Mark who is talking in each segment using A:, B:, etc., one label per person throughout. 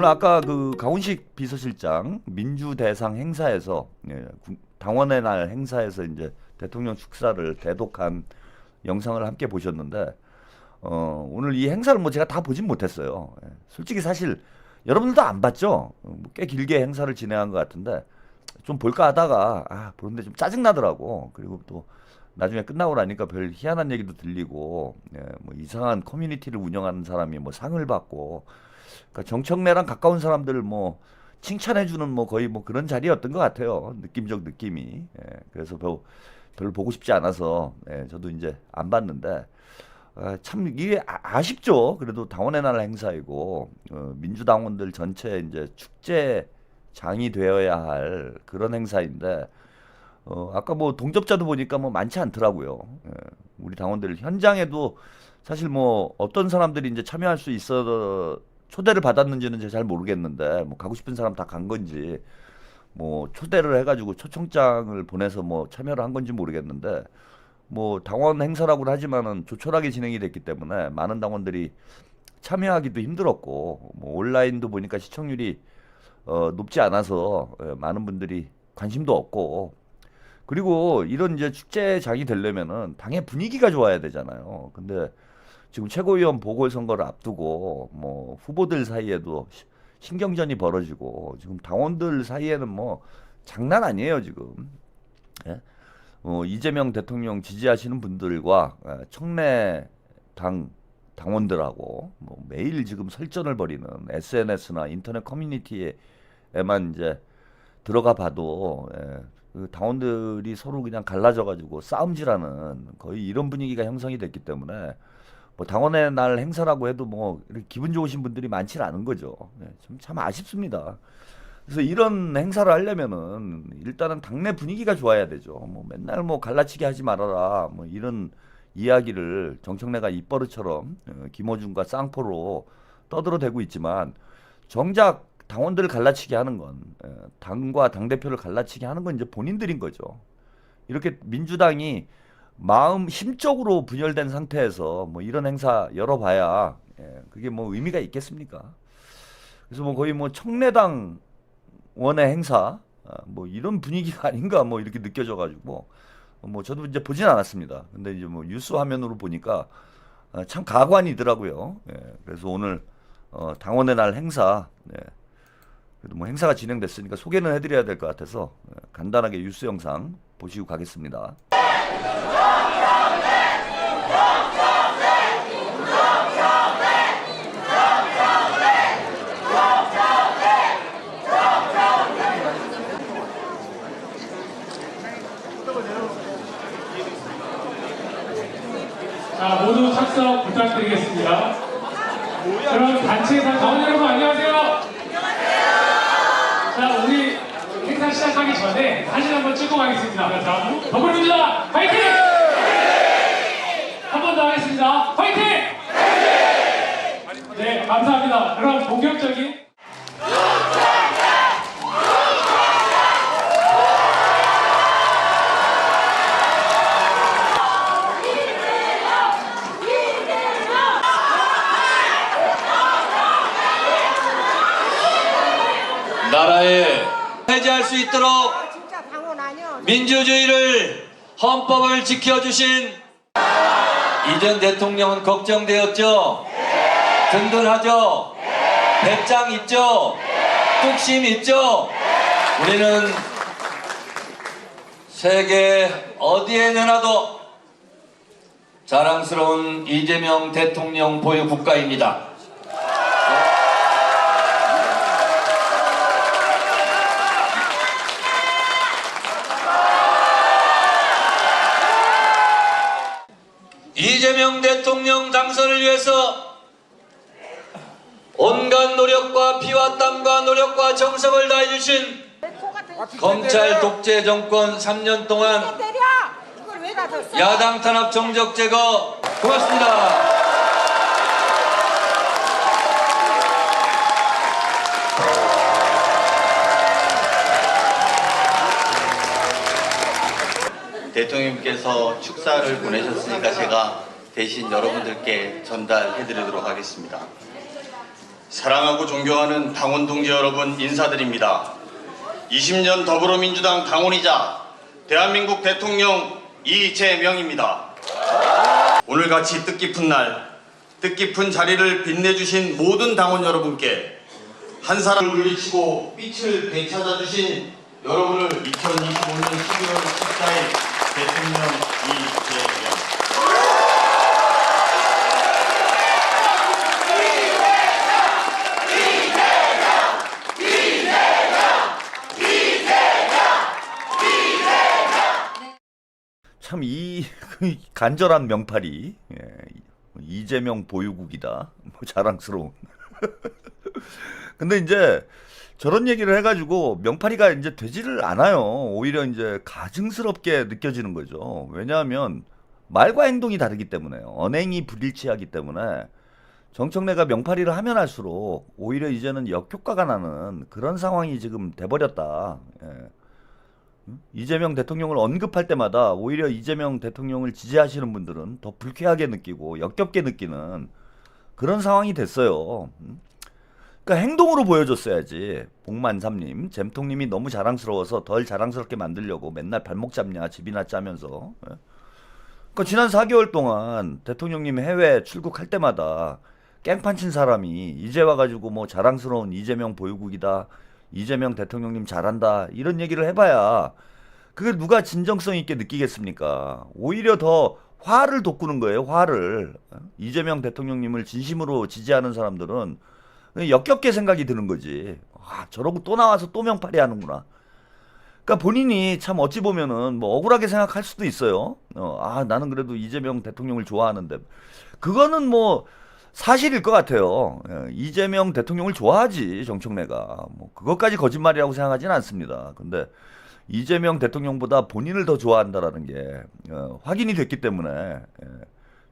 A: 오늘 아까 그 강훈식 비서실장 민주대상 행사에서 당원의 날 행사에서 이제 대통령 축사를 대독한 영상을 함께 보셨는데 오늘 이 행사를 뭐 제가 다 보진 못했어요. 솔직히 사실 여러분들도 안 봤죠? 꽤 길게 행사를 진행한 것 같은데 좀 볼까 하다가 보는데 좀 짜증 나더라고. 그리고 또 나중에 끝나고 나니까 별 희한한 얘기도 들리고 뭐 이상한 커뮤니티를 운영하는 사람이 뭐 상을 받고, 그러니까 정청래랑 가까운 사람들 뭐 칭찬해주는 뭐 거의 뭐 그런 자리였던 것 같아요. 느낌적 느낌이. 그래서 별로 보고 싶지 않아서 저도 이제 안 봤는데 참 이게 아쉽죠. 그래도 당원의 날 행사이고 민주당원들 전체 이제 축제장이 되어야 할 그런 행사인데 아까 뭐 동접자도 보니까 뭐 많지 않더라고요. 우리 당원들 현장에도 사실 뭐 어떤 사람들이 이제 참여할 수 있어 초대를 받았는지는 제가 잘 모르겠는데 뭐 가고 싶은 사람 다 간 건지 뭐 초대를 해가지고 초청장을 보내서 뭐 참여를 한 건지 모르겠는데 뭐 당원 행사라고 하지만은 조촐하게 진행이 됐기 때문에 많은 당원들이 참여하기도 힘들었고 뭐 온라인도 보니까 시청률이 높지 않아서 많은 분들이 관심도 없고, 그리고 이런 이제 축제장이 되려면은 당의 분위기가 좋아야 되잖아요. 근데 지금 최고위원 보궐선거를 앞두고 뭐 후보들 사이에도 신경전이 벌어지고 지금 당원들 사이에는 뭐 장난 아니에요 지금. 예? 이재명 대통령 지지하시는 분들과 청내 당원들하고 뭐 매일 지금 설전을 벌이는 SNS나 인터넷 커뮤니티에만 이제 들어가 봐도 그 당원들이 서로 그냥 갈라져가지고 싸움질하는 거의 이런 분위기가 형성이 됐기 때문에 뭐 당원의 날 행사라고 해도 뭐 이렇게 기분 좋으신 분들이 많지는 않은 거죠. 참 아쉽습니다. 그래서 이런 행사를 하려면은 일단은 당내 분위기가 좋아야 되죠. 뭐 맨날 뭐 갈라치기 하지 말아라 뭐 이런 이야기를 정청래가 입버릇처럼 김어준과 쌍포로 떠들어대고 있지만 정작 당원들을 갈라치게 하는 건 당과 당대표를 갈라치게 하는 건 이제 본인들인 거죠. 이렇게 민주당이 마음 심적으로 분열된 상태에서 뭐 이런 행사 열어봐야 그게 뭐 의미가 있겠습니까? 그래서 뭐 거의 뭐 청래당 원의 행사 뭐 이런 분위기가 아닌가 뭐 이렇게 느껴져가지고 뭐 저도 이제 보진 않았습니다. 근데 이제 뭐 뉴스 화면으로 보니까 참 가관이더라고요. 그래서 오늘 당원의 날 행사, 그래도 뭐 행사가 진행됐으니까 소개는 해드려야 될 것 같아서 간단하게 뉴스 영상 보시고 가겠습니다.
B: 자, 모두 착석 부탁드리겠습니다. 그럼 단체에서 당원 여러분 안녕하세요. 자, 우리 행사 시작하기 전에 사진 한번 찍고 가겠습니다. 자, 더불어민주당 화이팅! 한 번 더 하겠습니다. 화이팅! 네, 감사합니다. 그럼 본격적인
C: 나라에 해제할 수 있도록 민주주의를 헌법을 지켜주신 이전 대통령은 걱정되었죠? 든든하죠? 배짱 있죠? 뚝심 있죠? 우리는 세계 어디에 내놔도 자랑스러운 이재명 대통령 보유 국가입니다. 이재명 대통령 당선을 위해서 온갖 노력과 피와 땀과 노력과 정성을 다해주신 검찰 독재 정권 3년 동안 야당 탄압 정적 제거 고맙습니다.
D: 대통령님께서 축사를 보내셨으니까 제가 대신 여러분들께 전달해 드리도록 하겠습니다. 사랑하고 존경하는 당원 동지 여러분 인사드립니다. 20년 더불어민주당 당원이자 대한민국 대통령 이재명입니다. 오늘같이 뜻깊은 날, 뜻깊은 자리를 빛내주신 모든 당원 여러분께 한 사람을 물리치고 빛을 되찾아주신 여러분을 2025년 12월 14일 대통령 이재명.
A: 참 이 간절한 명팔이, 이재명 보유국이다. 뭐 자랑스러운. 근데 이제 저런 얘기를 해가지고 명팔이가 이제 되지를 않아요. 오히려 이제 가증스럽게 느껴지는 거죠. 왜냐하면 말과 행동이 다르기 때문에요. 언행이 불일치하기 때문에 정청래가 명팔이를 하면 할수록 오히려 이제는 역효과가 나는 그런 상황이 지금 돼버렸다. 이재명 대통령을 언급할 때마다 오히려 이재명 대통령을 지지하시는 분들은 더 불쾌하게 느끼고 역겹게 느끼는 그런 상황이 됐어요. 그러니까 행동으로 보여줬어야지. 복만삼님, 잼통님이 너무 자랑스러워서 덜 자랑스럽게 만들려고 맨날 발목 잡냐, 집이나 짜면서. 그러니까 지난 4개월 동안 대통령님 해외 출국할 때마다 깽판 친 사람이 이제 와가지고 뭐 자랑스러운 이재명 보유국이다, 이재명 대통령님 잘한다 이런 얘기를 해봐야 그걸 누가 진정성 있게 느끼겠습니까? 오히려 더 화를 돋구는 거예요. 화를. 이재명 대통령님을 진심으로 지지하는 사람들은 역겹게 생각이 드는 거지. 아, 저러고 또 나와서 또 명팔이 하는구나. 그러니까 본인이 참 어찌 보면은 뭐 억울하게 생각할 수도 있어요. 아, 나는 그래도 이재명 대통령을 좋아하는데. 그거는 뭐 사실일 것 같아요. 이재명 대통령을 좋아하지, 정청래가. 뭐 그것까지 거짓말이라고 생각하진 않습니다. 근데 이재명 대통령보다 본인을 더 좋아한다라는 게 확인이 됐기 때문에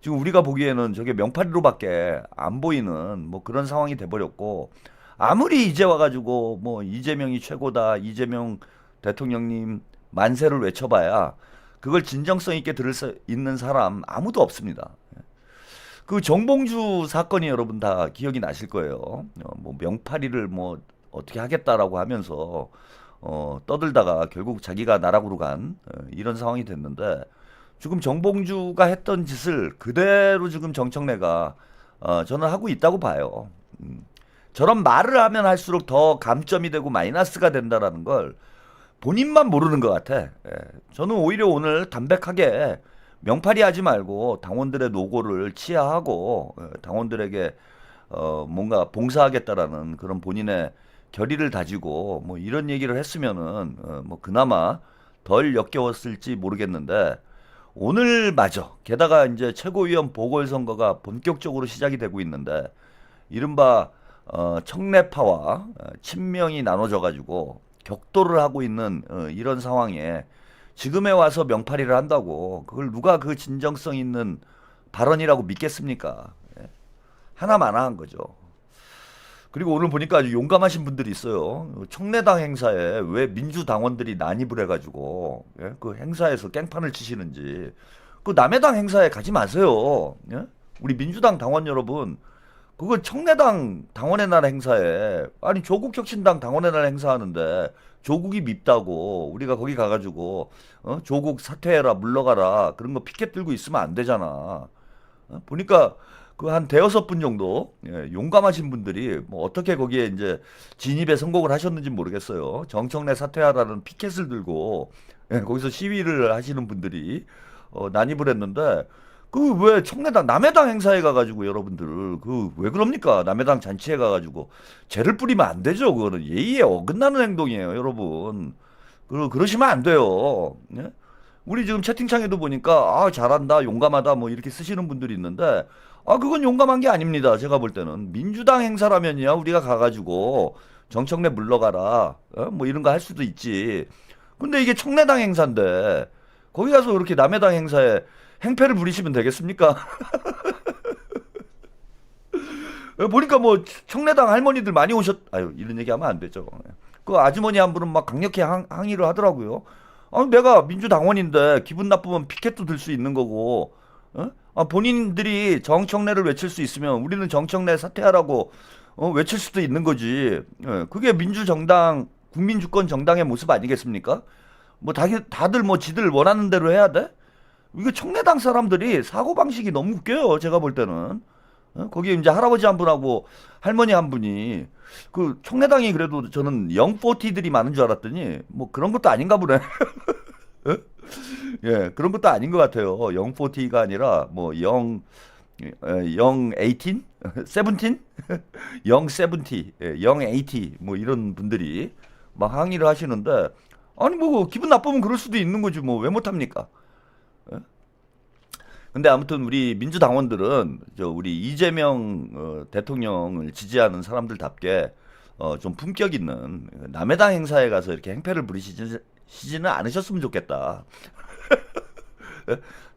A: 지금 우리가 보기에는 저게 명팔이로밖에 안 보이는 뭐 그런 상황이 돼버렸고, 아무리 이제 와가지고 뭐 이재명이 최고다, 이재명 대통령님 만세를 외쳐봐야 그걸 진정성 있게 들을 수 있는 사람 아무도 없습니다. 그 정봉주 사건이 여러분 다 기억이 나실 거예요. 뭐 명팔이를 뭐 어떻게 하겠다라고 하면서 떠들다가 결국 자기가 나락으로 간 이런 상황이 됐는데, 지금 정봉주가 했던 짓을 그대로 지금 정청래가 저는 하고 있다고 봐요. 저런 말을 하면 할수록 더 감점이 되고 마이너스가 된다라는 걸 본인만 모르는 것 같아. 저는 오히려 오늘 담백하게 명팔이 하지 말고 당원들의 노고를 치하하고 당원들에게 뭔가 봉사하겠다라는 그런 본인의 결의를 다지고 뭐 이런 얘기를 했으면은 뭐 그나마 덜 역겨웠을지 모르겠는데, 오늘 마저 게다가 이제 최고위원 보궐선거가 본격적으로 시작이 되고 있는데, 이른바 청래파와 친명이 나눠져 가지고 격돌을 하고 있는 이런 상황에 지금에 와서 명팔이를 한다고 그걸 누가 그 진정성 있는 발언이라고 믿겠습니까? 하나마나한 거죠. 그리고 오늘 보니까 아주 용감하신 분들이 있어요. 청래당 행사에 왜 민주당원들이 난입을 해가지고 그 행사에서 깽판을 치시는지. 그 남의 당 행사에 가지 마세요. 우리 민주당 당원 여러분, 그거 청래당 당원의 날 행사에, 아니 조국혁신당 당원의 날 행사하는데 조국이 밉다고 우리가 거기 가가지고 조국 사퇴해라, 물러가라 그런 거 피켓 들고 있으면 안 되잖아. 보니까 그 한 대여섯 분 정도 용감하신 분들이 뭐 어떻게 거기에 이제 진입에 성공을 하셨는지 모르겠어요. 정청래 사퇴하라는 피켓을 들고 거기서 시위를 하시는 분들이 난입을 했는데, 그 왜 청래당 남의 당 행사에 가가지고 여러분들 그 왜 그럽니까? 남의 당 잔치에 가가지고 죄를 뿌리면 안 되죠. 그거는 예의에 어긋나는 행동이에요, 여러분. 그러시면 안 돼요. 우리 지금 채팅창에도 보니까 아 잘한다, 용감하다 뭐 이렇게 쓰시는 분들이 있는데, 아 그건 용감한 게 아닙니다. 제가 볼 때는 민주당 행사라면야 우리가 가가지고 정청래 물러가라 뭐 이런 거 할 수도 있지. 근데 이게 청래당 행사인데 거기 가서 그렇게 남의 당 행사에 행패를 부리시면 되겠습니까? 보니까 뭐 청래당 할머니들 많이 아유 이런 얘기하면 안 되죠. 그 아주머니 한 분은 막 강력히 항의를 하더라고요. 아, 내가 민주당원인데 기분 나쁘면 피켓도 들 수 있는 거고, 본인들이 정청래를 외칠 수 있으면 우리는 정청래 사퇴하라고 외칠 수도 있는 거지. 그게 민주정당, 국민주권 정당의 모습 아니겠습니까? 뭐 다들 뭐 지들 원하는 대로 해야 돼? 이거 청래당 사람들이 사고방식이 너무 웃겨요. 제가 볼 때는. 거기에 이제 할아버지 한 분하고 할머니 한 분이 그 청래당이 그래도 저는 영포티들이 많은 줄 알았더니 뭐 그런 것도 아닌가 보네. 예, 그런 것도 아닌 것 같아요. 영포티가 아니라 뭐 영 에이틴? 세븐틴? 영 세븐티, 영 에이티 뭐 이런 분들이 막 항의를 하시는데 아니 뭐 기분 나쁘면 그럴 수도 있는 거지 뭐 왜 못합니까? 근데 아무튼 우리 민주당원들은 우리 이재명 대통령을 지지하는 사람들답게 좀 품격 있는 남의 당 행사에 가서 이렇게 행패를 부리시지는 않으셨으면 좋겠다.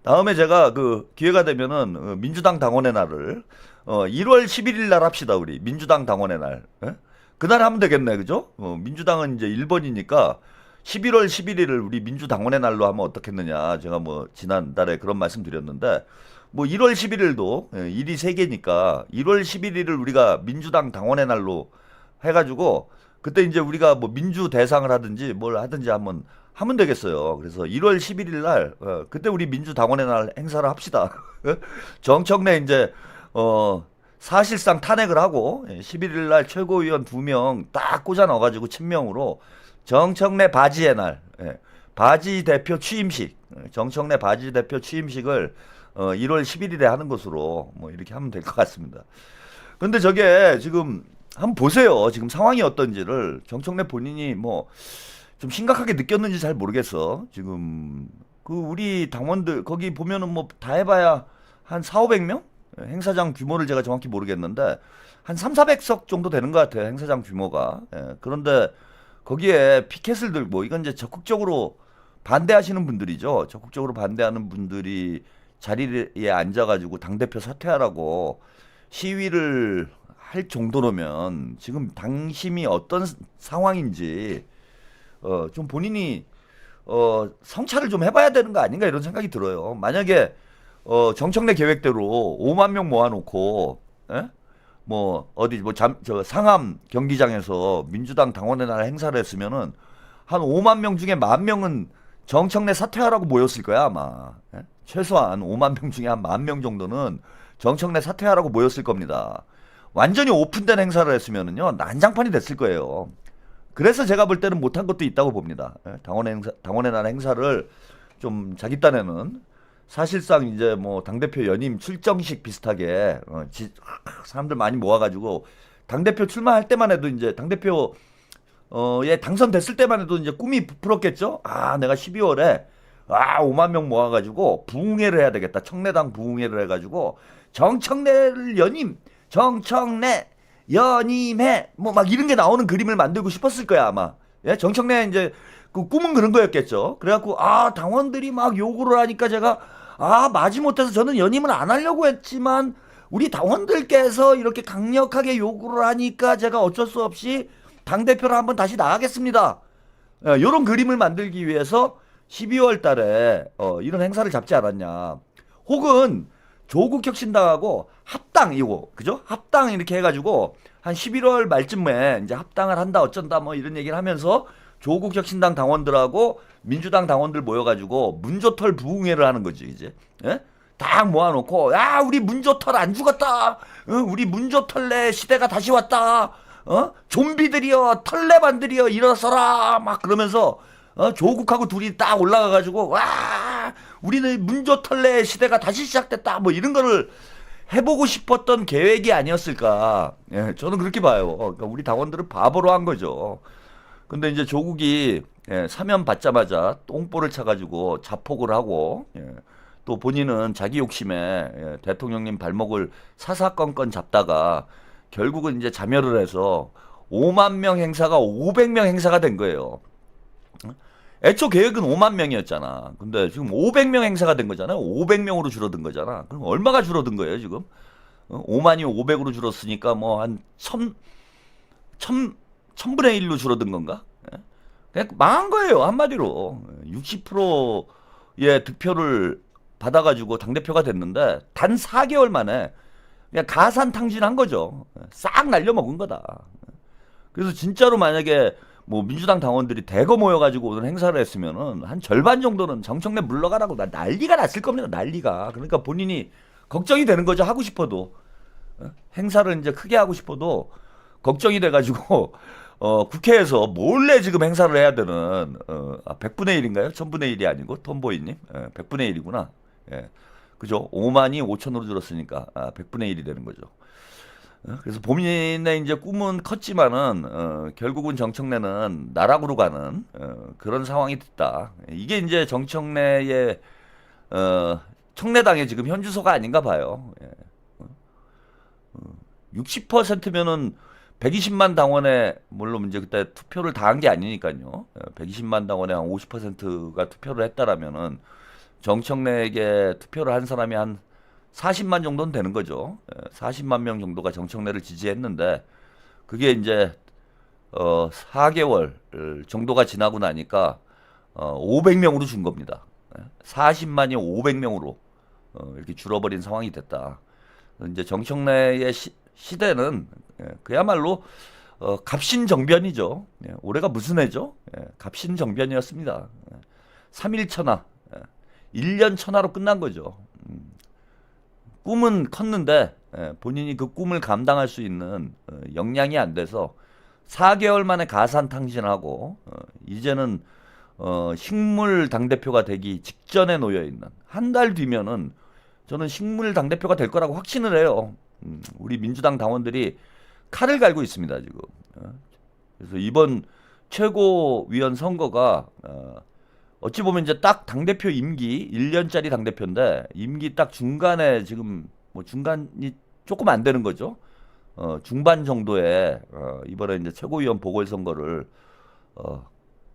A: 다음에 제가 그 기회가 되면은 민주당 당원의 날을 1월 11일 날 합시다. 우리 민주당 당원의 날. 그날 하면 되겠네, 그죠? 민주당은 이제 1번이니까 11월 11일을 우리 민주당원의 날로 하면 어떻겠느냐. 제가 뭐 지난달에 그런 말씀 드렸는데 뭐 1월 11일도 일이 3개니까 1월 11일을 우리가 민주당 당원의 날로 해가지고 그때 이제 우리가 뭐 민주 대상을 하든지 뭘 하든지 한번 하면 되겠어요. 그래서 1월 11일 날 그때 우리 민주당원의 날 행사를 합시다. 정청래 이제 사실상 탄핵을 하고 11일 날 최고위원 2명 딱 꽂아 넣어가지고 친명으로 정청래 바지의 날, 바지 대표 취임식, 정청래 바지 대표 취임식을 1월 11일에 하는 것으로 뭐 이렇게 하면 될 것 같습니다. 근데 저게 지금 한번 보세요. 지금 상황이 어떤지를 정청래 본인이 뭐 좀 심각하게 느꼈는지 잘 모르겠어. 지금 그 우리 당원들 거기 보면은 뭐 다 해봐야 한 4,500명? 행사장 규모를 제가 정확히 모르겠는데 한 3,400석 정도 되는 것 같아요. 행사장 규모가. 그런데 거기에 피켓을 들고 이건 이제 적극적으로 반대하시는 분들이죠. 적극적으로 반대하는 분들이 자리에 앉아가지고 당대표 사퇴하라고 시위를 할 정도로면 지금 당심이 어떤 상황인지 좀 본인이 성찰을 좀 해봐야 되는 거 아닌가 이런 생각이 들어요. 만약에 정청래 계획대로 5만 명 모아놓고 뭐 어디 뭐 저 상암 경기장에서 민주당 당원의 날 행사를 했으면은 한 5만 명 중에 10,000명은 정청래 사퇴하라고 모였을 거야 아마. 최소한 5만 명 중에 한 10,000명 정도는 정청래 사퇴하라고 모였을 겁니다. 완전히 오픈된 행사를 했으면은요 난장판이 됐을 거예요. 그래서 제가 볼 때는 못한 것도 있다고 봅니다. 당원의 날 행사를 좀 자기 딴에는 사실상 이제 뭐 당대표 연임 출정식 비슷하게 사람들 많이 모아가지고 당대표 출마할 때만 해도 이제 당대표 예 당선됐을 때만 해도 이제 꿈이 부풀었겠죠. 아 내가 12월에 5만 명 모아가지고 부흥회를 해야 되겠다. 청래당 부흥회를 해가지고 정청래를 연임 정청래 연임해 뭐 막 이런 게 나오는 그림을 만들고 싶었을 거야 아마. 예 정청래 이제 그 꿈은 그런 거였겠죠. 그래갖고 당원들이 막 요구를 하니까 제가 마지못해서 저는 연임을 안 하려고 했지만 우리 당원들께서 이렇게 강력하게 요구를 하니까 제가 어쩔 수 없이 당대표를 한번 다시 나가겠습니다. 요런 그림을 만들기 위해서 12월 달에 이런 행사를 잡지 않았냐. 혹은 조국혁신당하고 합당 이거 그죠? 합당 이렇게 해가지고 한 11월 말쯤에 이제 합당을 한다 어쩐다 뭐 이런 얘기를 하면서 조국혁신당 당원들하고 민주당 당원들 모여가지고 문조털 부흥회를 하는 거지 이제. 딱 모아놓고 우리 문조털 안 죽었다. 우리 문조털래 시대가 다시 왔다. 좀비들이여 털레반들이여 일어서라 막 그러면서 조국하고 둘이 딱 올라가가지고 우리는 문조털래 시대가 다시 시작됐다 뭐 이런 거를 해보고 싶었던 계획이 아니었을까. 저는 그렇게 봐요. 그러니까 우리 당원들은 바보로 한 거죠. 근데 이제 조국이 사면 받자마자 똥볼을 차가지고 자폭을 하고 또 본인은 자기 욕심에 대통령님 발목을 사사건건 잡다가 결국은 이제 자멸을 해서 5만 명 행사가 500명 행사가 된 거예요. 애초 계획은 5만 명이었잖아. 근데 지금 500명 행사가 된 거잖아요. 500명으로 줄어든 거잖아. 그럼 얼마가 줄어든 거예요, 지금? 5만이 500으로 줄었으니까 뭐 한 1000분의 1로 줄어든 건가? 그냥 망한 거예요, 한마디로. 60%의 득표를 받아가지고 당대표가 됐는데 단 4개월 만에 그냥 가산탕진한 거죠. 싹 날려먹은 거다. 그래서 진짜로 만약에 뭐 민주당 당원들이 대거 모여가지고 오늘 행사를 했으면은 한 절반 정도는 정청래 물러가라고 난리가 났을 겁니다. 난리가. 그러니까 본인이 걱정이 되는 거죠. 하고 싶어도 행사를 이제 크게 하고 싶어도 걱정이 돼가지고 국회에서 몰래 지금 행사를 해야 되는 100분의 1인가요? 1000분의 1이 아니고 톰보이님 100분의 1이구나. 예. 그죠? 5만이 5천으로 줄었으니까 100분의 1이 되는 거죠. 그래서 본인의 이제 꿈은 컸지만은 결국은 정청래는 나락으로 가는 그런 상황이 됐다. 이게 이제 정청래의 청래당의 지금 현주소가 아닌가 봐요. 60%면은 120만 당원에 물론 이제 그때 투표를 다 한 게 아니니까요. 120만 당원에 한 50%가 투표를 했다라면은 정청래에게 투표를 한 사람이 한 40만 정도는 되는 거죠. 40만 명 정도가 정청래를 지지했는데 그게 이제 4개월 정도가 지나고 나니까 500명으로 준 겁니다. 40만이 500명으로 이렇게 줄어버린 상황이 됐다. 이제 정청래의 시대는 그야말로 갑신정변이죠. 올해가 무슨 해죠? 갑신정변이었습니다. 3일 천하, 1년 천하로 끝난 거죠. 꿈은 컸는데 본인이 그 꿈을 감당할 수 있는 역량이 안 돼서 4개월 만에 가산탕진하고 이제는 식물 당대표가 되기 직전에 놓여 있는 한 달 뒤면은 저는 식물 당대표가 될 거라고 확신을 해요. 우리 민주당 당원들이 칼을 갈고 있습니다 지금. 그래서 이번 최고위원 선거가 어찌 보면 이제 딱 당대표 임기 1년짜리 당대표인데 임기 딱 중간에 지금 뭐 중간이 조금 안 되는 거죠. 중반 정도에 이번에 이제 최고위원 보궐선거를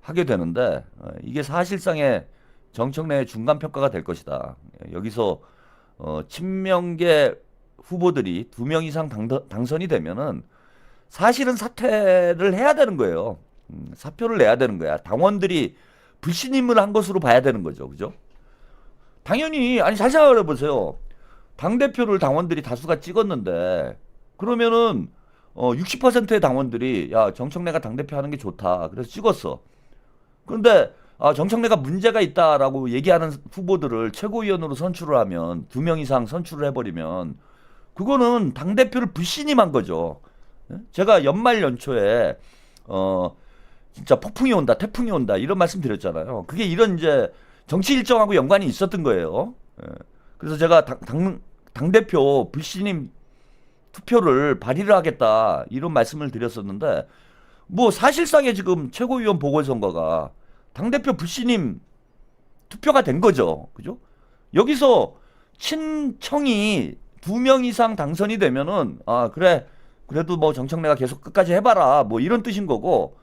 A: 하게 되는데 이게 사실상의 정청래의 중간 평가가 될 것이다. 여기서 친명계 후보들이 2명 이상 당선이 되면은 사실은 사퇴를 해야 되는 거예요. 사표를 내야 되는 거야. 당원들이 불신임을 한 것으로 봐야 되는 거죠. 그죠? 당연히, 아니, 잘 생각을 해보세요. 당대표를 당원들이 다수가 찍었는데, 그러면은, 60%의 당원들이, 야, 정청래가 당대표 하는 게 좋다. 그래서 찍었어. 그런데, 정청래가 문제가 있다라고 얘기하는 후보들을 최고위원으로 선출을 하면, 2명 이상 선출을 해버리면, 그거는 당대표를 불신임한 거죠. 제가 연말 연초에, 진짜 폭풍이 온다, 태풍이 온다, 이런 말씀 드렸잖아요. 그게 이런 이제 정치 일정하고 연관이 있었던 거예요. 그래서 제가 당대표 불신임 투표를 발의를 하겠다, 이런 말씀을 드렸었는데, 뭐 사실상의 지금 최고위원 보궐선거가 당대표 불신임 투표가 된 거죠. 그죠? 여기서 친청이 2명 이상 당선이 되면은, 그래, 그래도 뭐 정청래가 계속 끝까지 해봐라, 뭐 이런 뜻인 거고,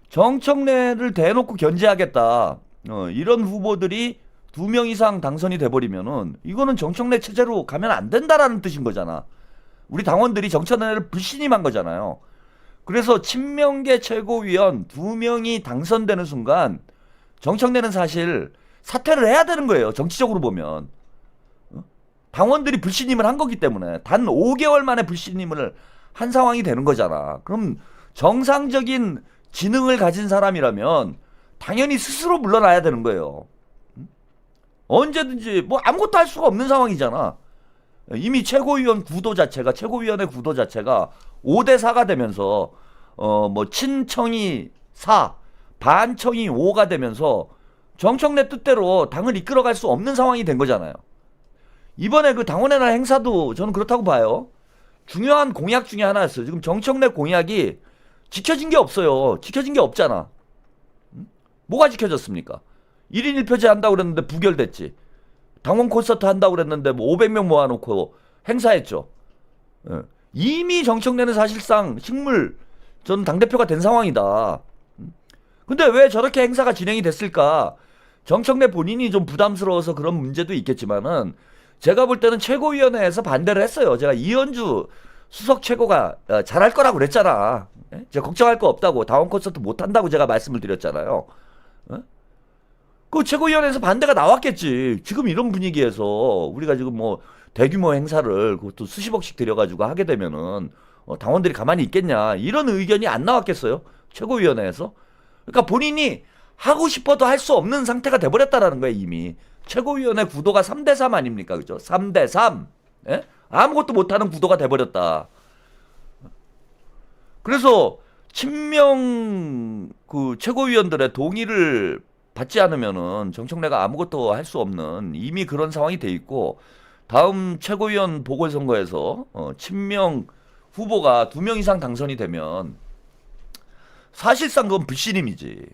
A: 정청래를 대놓고 견제하겠다. 이런 후보들이 2명 이상 당선이 돼버리면은 이거는 정청래 체제로 가면 안 된다라는 뜻인 거잖아. 우리 당원들이 정청래를 불신임한 거잖아요. 그래서 친명계 최고위원 2명이 당선되는 순간 정청래는 사실 사퇴를 해야 되는 거예요. 정치적으로 보면. 당원들이 불신임을 한 거기 때문에 단 5개월 만에 불신임을 한 상황이 되는 거잖아. 그럼 정상적인 지능을 가진 사람이라면 당연히 스스로 물러나야 되는 거예요. 언제든지 뭐 아무것도 할 수가 없는 상황이잖아. 이미 최고위원 구도 자체가 최고위원회 구도 자체가 5대 4가 되면서 뭐 친청이 4, 반청이 5가 되면서 정청래 뜻대로 당을 이끌어갈 수 없는 상황이 된 거잖아요. 이번에 그 당원의 날 행사도 저는 그렇다고 봐요. 중요한 공약 중에 하나였어요. 지금 정청래 공약이 지켜진 게 없어요. 지켜진 게 없잖아. 뭐가 지켜졌습니까? 1인 1표제 한다고 그랬는데 부결됐지. 당원 콘서트 한다고 그랬는데 뭐 500명 모아놓고 행사했죠. 이미 정청래는 사실상 전 당대표가 된 상황이다. 근데 왜 저렇게 행사가 진행이 됐을까? 정청래 본인이 좀 부담스러워서 그런 문제도 있겠지만은 제가 볼 때는 최고위원회에서 반대를 했어요. 제가 이현주 수석 최고가 잘할 거라고 그랬잖아. 제가 걱정할 거 없다고, 당원 콘서트 못 한다고 제가 말씀을 드렸잖아요. 그 최고위원회에서 반대가 나왔겠지. 지금 이런 분위기에서 우리가 지금 뭐 대규모 행사를 그것도 수십억씩 들여가지고 하게 되면은 당원들이 가만히 있겠냐 이런 의견이 안 나왔겠어요? 최고위원회에서. 그러니까 본인이 하고 싶어도 할 수 없는 상태가 돼버렸다라는 거예요. 이미 최고위원회 구도가 3대3 아닙니까? 그죠? 3대3 예? 아무것도 못하는 구도가 돼버렸다. 그래서 친명 그 최고위원들의 동의를 받지 않으면은 정청래가 아무것도 할 수 없는 이미 그런 상황이 돼 있고, 다음 최고위원 보궐선거에서 친명 후보가 2명 이상 당선이 되면 사실상 그건 불신임이지.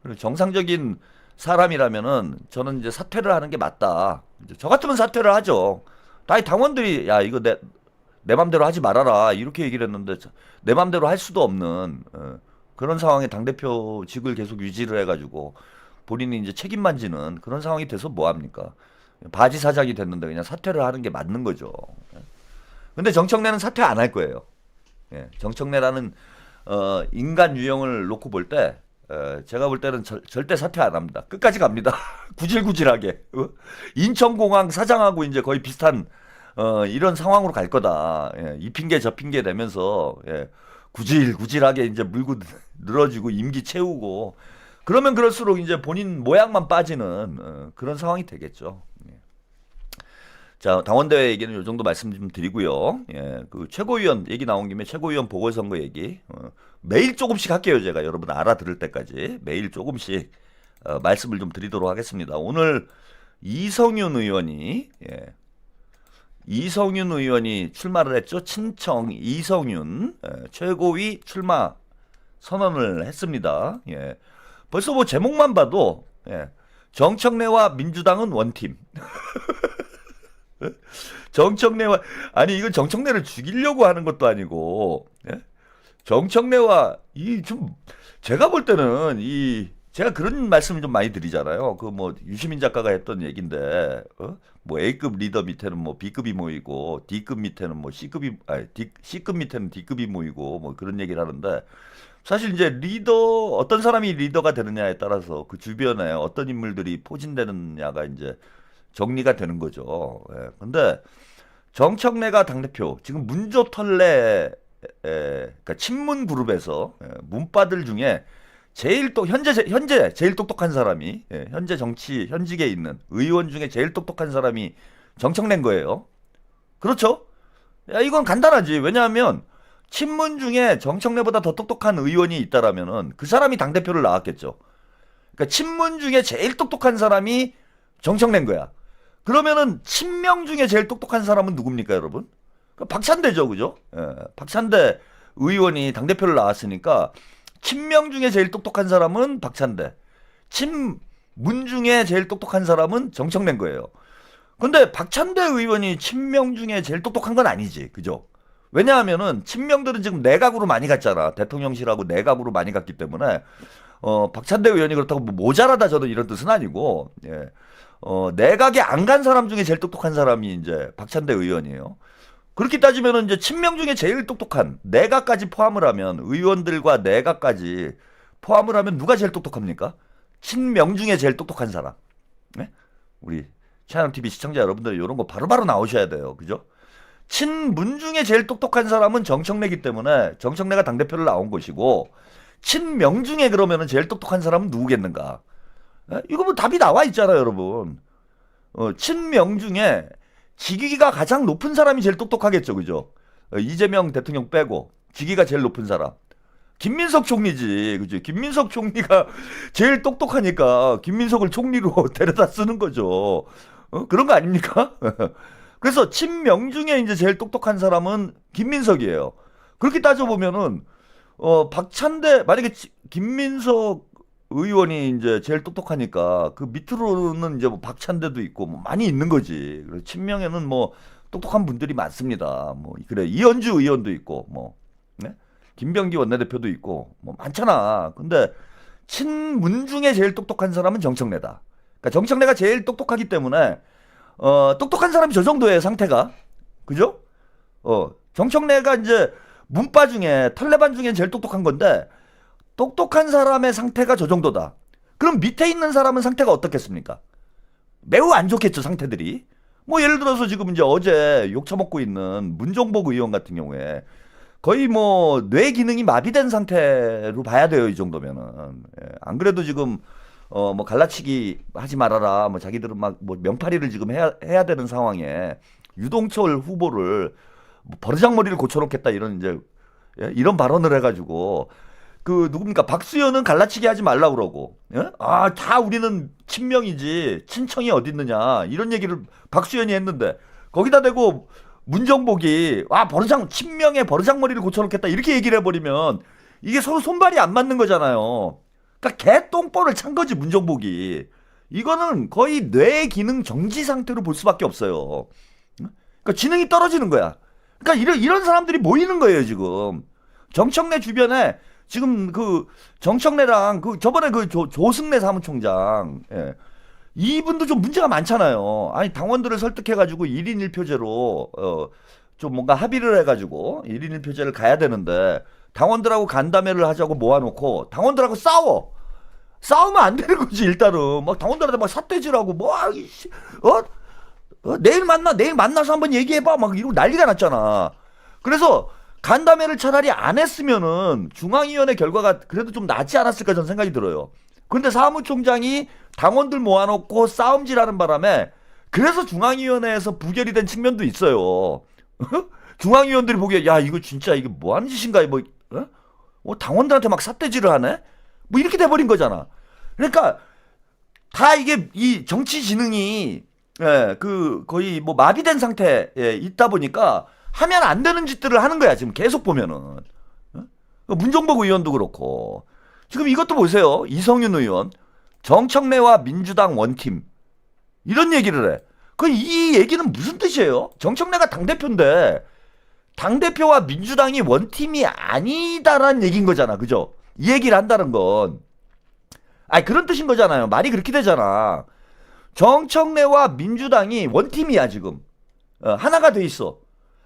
A: 그리고 정상적인 사람이라면은 저는 이제 사퇴를 하는 게 맞다. 이제 저 같으면 사퇴를 하죠. 다 당원들이 야 이거 내 맘대로 하지 말아라 이렇게 얘기를 했는데 내 맘대로 할 수도 없는 그런 상황에 당대표직을 계속 유지를 해가지고 본인이 이제 책임만 지는 그런 상황이 돼서 뭐합니까? 바지 사장이 됐는데 그냥 사퇴를 하는 게 맞는 거죠. 근데 정청래는 사퇴 안 할 거예요. 예, 정청래라는 인간 유형을 놓고 볼 때 제가 볼 때는 절대 사퇴 안 합니다. 끝까지 갑니다. 구질구질하게. 인천공항 사장하고 이제 거의 비슷한 이런 상황으로 갈 거다. 예, 이 핑계 저 핑계 내면서 예, 구질구질하게 이제 물고 늘어지고 임기 채우고 그러면 그럴수록 이제 본인 모양만 빠지는 그런 상황이 되겠죠. 예. 자, 당원대회 얘기는 요 정도 말씀 좀 드리고요. 예, 그 최고위원 얘기 나온 김에 최고위원 보궐선거 얘기 매일 조금씩 할게요. 제가 여러분 알아들을 때까지 매일 조금씩 말씀을 좀 드리도록 하겠습니다. 오늘 이성윤 의원이 출마를 했죠. 친청 이성윤 최고위 출마 선언을 했습니다. 예. 벌써 뭐 제목만 봐도 정청래와 민주당은 원팀. 정청래와 아니 이건 정청래를 죽이려고 하는 것도 아니고 정청래와 이 좀 제가 볼 때는 제가 그런 말씀을 좀 많이 드리잖아요. 그 뭐 유시민 작가가 했던 얘긴데 뭐 A급 리더 밑에는 뭐 B급이 모이고 D급 밑에는 뭐 C급 밑에는 D급이 모이고 뭐 그런 얘기를 하는데 사실 이제 어떤 사람이 리더가 되느냐에 따라서 그 주변에 어떤 인물들이 포진되느냐가 이제 정리가 되는 거죠. 예. 근데 정청래가 당대표 지금 문조털래 그러니까 친문 그룹에서 문바들 중에 현재 제일 똑똑한 사람이 현직에 있는 의원 중에 제일 똑똑한 사람이 정청래인 거예요. 그렇죠? 야, 이건 간단하지. 왜냐하면 친문 중에 정청래보다 더 똑똑한 의원이 있다라면은 그 사람이 당대표를 나왔겠죠. 그러니까 친문 중에 제일 똑똑한 사람이 정청래인 거야. 그러면은 친명 중에 제일 똑똑한 사람은 누굽니까, 여러분? 박찬대죠, 그죠? 예, 박찬대 의원이 당대표를 나왔으니까 친명 중에 제일 똑똑한 사람은 박찬대, 친문 중에 제일 똑똑한 사람은 정청래인 거예요. 근데 박찬대 의원이 친명 중에 제일 똑똑한 건 아니지, 그죠? 왜냐하면은 친명들은 지금 내각으로 많이 갔잖아. 대통령실하고 내각으로 많이 갔기 때문에 박찬대 의원이 그렇다고 뭐 모자라다 저는 이런 뜻은 아니고 내각에 안 간 사람 중에 제일 똑똑한 사람이 이제 박찬대 의원이에요. 그렇게 따지면은 이제 친명 중에 제일 똑똑한 내각까지 포함을 하면 의원들과 내각까지 포함을 하면 누가 제일 똑똑합니까? 친명 중에 제일 똑똑한 사람. 네? 우리 차양TV 시청자 여러분들 이런 거 바로바로 나오셔야 돼요. 그죠? 친문 중에 제일 똑똑한 사람은 정청래이기 때문에 정청래가 당대표를 나온 것이고 친명 중에 그러면은 제일 똑똑한 사람은 누구겠는가? 이거 뭐 답이 나와 있잖아요, 여러분. 친명 중에 직위가 가장 높은 사람이 제일 똑똑하겠죠, 그죠? 이재명 대통령 빼고 직위가 제일 높은 사람. 김민석 총리지, 그죠? 김민석 총리가 제일 똑똑하니까 김민석을 총리로 데려다 쓰는 거죠. 그런 거 아닙니까? 그래서 친명 중에 이제 제일 똑똑한 사람은 김민석이에요. 그렇게 따져보면은, 박찬대, 만약에 김민석 의원이 이제 제일 똑똑하니까 그 밑으로는 이제 뭐 박찬대도 있고 뭐 많이 있는 거지. 그래서 친명에는 뭐 똑똑한 분들이 많습니다. 뭐 그래 이현주 의원도 있고 뭐 김병기 원내대표도 있고 뭐 많잖아. 근데 친문 중에 제일 똑똑한 사람은 정청래다. 그러니까 정청래가 제일 똑똑하기 때문에 똑똑한 사람이 저 정도의 상태가 그죠? 정청래가 이제 문바 중에 털레반 중에 제일 똑똑한 건데. 똑똑한 사람의 상태가 저 정도다. 그럼 밑에 있는 사람은 상태가 어떻겠습니까? 매우 안 좋겠죠, 상태들이. 뭐 예를 들어서 지금 이제 어제 욕 처먹고 있는 문종복 의원 같은 경우에 거의 뭐 뇌 기능이 마비된 상태로 봐야 돼요, 이 정도면은. 예, 안 그래도 지금 뭐 갈라치기 하지 말아라, 뭐 자기들은 막 뭐 명파리를 지금 해야 되는 상황에 유동철 후보를 뭐 버르장머리를 고쳐놓겠다 이런 이제 예? 이런 발언을 해가지고 그 누굽니까 박수현은 갈라치기 하지 말라 그러고 예? 다 우리는 친명이지 친청이 어디 있느냐 이런 얘기를 박수현이 했는데 거기다 대고 문정복이 친명의 버르장머리를 고쳐놓겠다 이렇게 얘기를 해버리면 이게 서로 손발이 안 맞는 거잖아요. 그러니까 개똥볼을 찬 거지 문정복이. 이거는 거의 뇌 기능 정지 상태로 볼 수밖에 없어요. 그러니까 지능이 떨어지는 거야. 그러니까 이런 사람들이 모이는 거예요 지금. 정청래 주변에 지금 그 정청래랑 그 저번에 그 조승래 사무총장 이분도 좀 문제가 많잖아요. 아니 당원들을 설득해가지고 1인 1표제로 좀 뭔가 합의를 해가지고 1인 1표제를 가야 되는데 당원들하고 간담회를 하자고 모아놓고 당원들하고 싸우면 안 되는 거지. 일단은 막 당원들한테 막 삿대질하고 내일 만나서 한번 얘기해봐 막 이러고 난리가 났잖아. 그래서 간담회를 차라리 안 했으면은 중앙위원회 결과가 그래도 좀 낫지 않았을까 저는 생각이 들어요. 근데 사무총장이 당원들 모아놓고 싸움질하는 바람에 그래서 중앙위원회에서 부결이 된 측면도 있어요. 중앙위원들이 보기에 야 이거 진짜 이게 뭐 하는 짓인가 당원들한테 막 삿대질을 하네? 뭐 이렇게 돼버린 거잖아. 그러니까 다 이게 이 정치 지능이 거의 뭐 마비된 상태에 있다 보니까 하면 안 되는 짓들을 하는 거야 지금 계속 보면은. 문종복 의원도 그렇고 지금 이것도 보세요. 이성윤 의원 정청래와 민주당 원팀 이런 얘기를 해. 이 얘기는 무슨 뜻이에요? 정청래가 당대표인데 당대표와 민주당이 원팀이 아니다라는 얘기인 거잖아. 그죠? 이 얘기를 한다는 건 그런 뜻인 거잖아요. 말이 그렇게 되잖아. 정청래와 민주당이 원팀이야 지금. 하나가 돼 있어.